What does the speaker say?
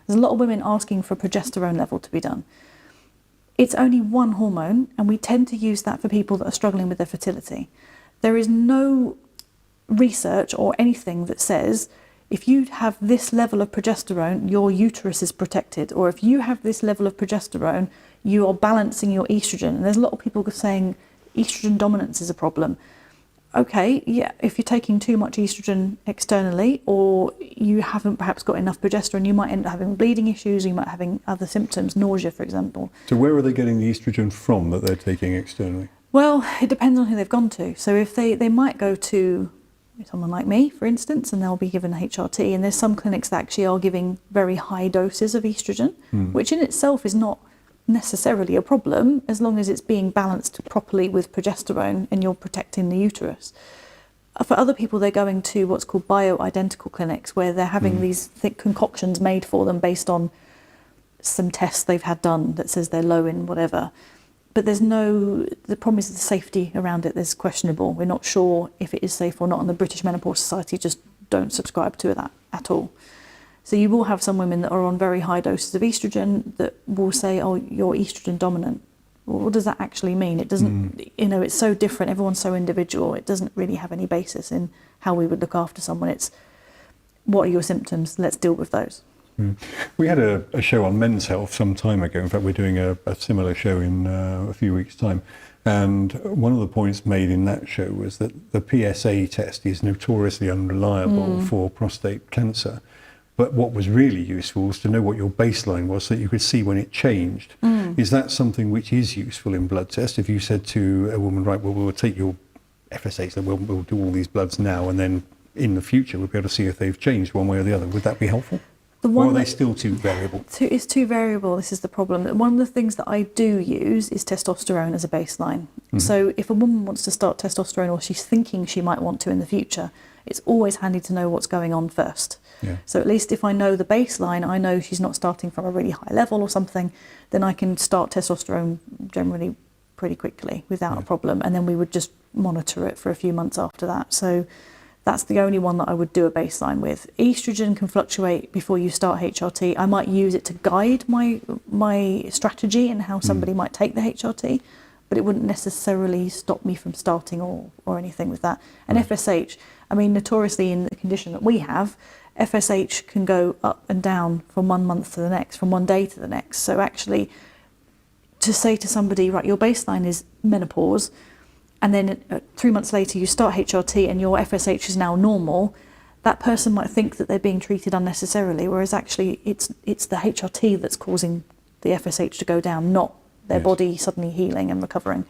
There's a lot of women asking for progesterone level to be done. It's only one hormone, and we tend to use that for people that are struggling with their fertility. There is no research or anything that says if you have this level of progesterone, your uterus is protected, or if you have this level of progesterone, you are balancing your estrogen. And there's a lot of people saying estrogen dominance is a problem. Okay, yeah, if you're taking too much estrogen externally, or you haven't perhaps got enough progesterone, you might end up having bleeding issues, you might be having other symptoms, nausea, for example. So where are they getting the estrogen from that they're taking externally? Well, it depends on who they've gone to. So if they might go to someone like me, for instance, and they'll be given HRT, and there's some clinics that actually are giving very high doses of estrogen, which in itself is not necessarily a problem as long as it's being balanced properly with progesterone and you're protecting the uterus. For other people, they're going to what's called bioidentical clinics, where they're having these thick concoctions made for them based on some tests they've had done that says they're low in whatever. But the problem is the safety around it is questionable. We're not sure if it is safe or not, and the British Menopause Society just don't subscribe to that at all. So you will have some women that are on very high doses of estrogen that will say, oh, you're estrogen dominant. Well, what does that actually mean? It doesn't, it's so different. Everyone's so individual. It doesn't really have any basis in how we would look after someone. It's, what are your symptoms? Let's deal with those. We had a show on men's health some time ago. In fact, we're doing a similar show in a few weeks' time. And one of the points made in that show was that the PSA test is notoriously unreliable for prostate cancer. But what was really useful was to know what your baseline was so that you could see when it changed. Is that something which is useful in blood tests? If you said to a woman, right, well, we'll take your FSH, so we'll do all these bloods now, and then in the future we'll be able to see if they've changed one way or the other. Would that be helpful? Or are they still too variable? It's too variable. This is the problem. One of the things that I do use is testosterone as a baseline. So if a woman wants to start testosterone, or she's thinking she might want to in the future, it's always handy to know what's going on first. So at least if I know the baseline, I know she's not starting from a really high level or something, then I can start testosterone generally pretty quickly without a problem. And then we would just monitor it for a few months after that. So that's the only one that I would do a baseline with. Estrogen can fluctuate before you start HRT. I might use it to guide my strategy and how somebody might take the HRT, but it wouldn't necessarily stop me from starting or anything with that. And FSH, I mean, notoriously in the condition that we have, FSH can go up and down from 1 month to the next, from one day to the next. So actually, to say to somebody, right, your baseline is menopause, and then 3 months later you start HRT and your FSH is now normal, that person might think that they're being treated unnecessarily, whereas actually it's the HRT that's causing the FSH to go down, not their body suddenly healing and recovering.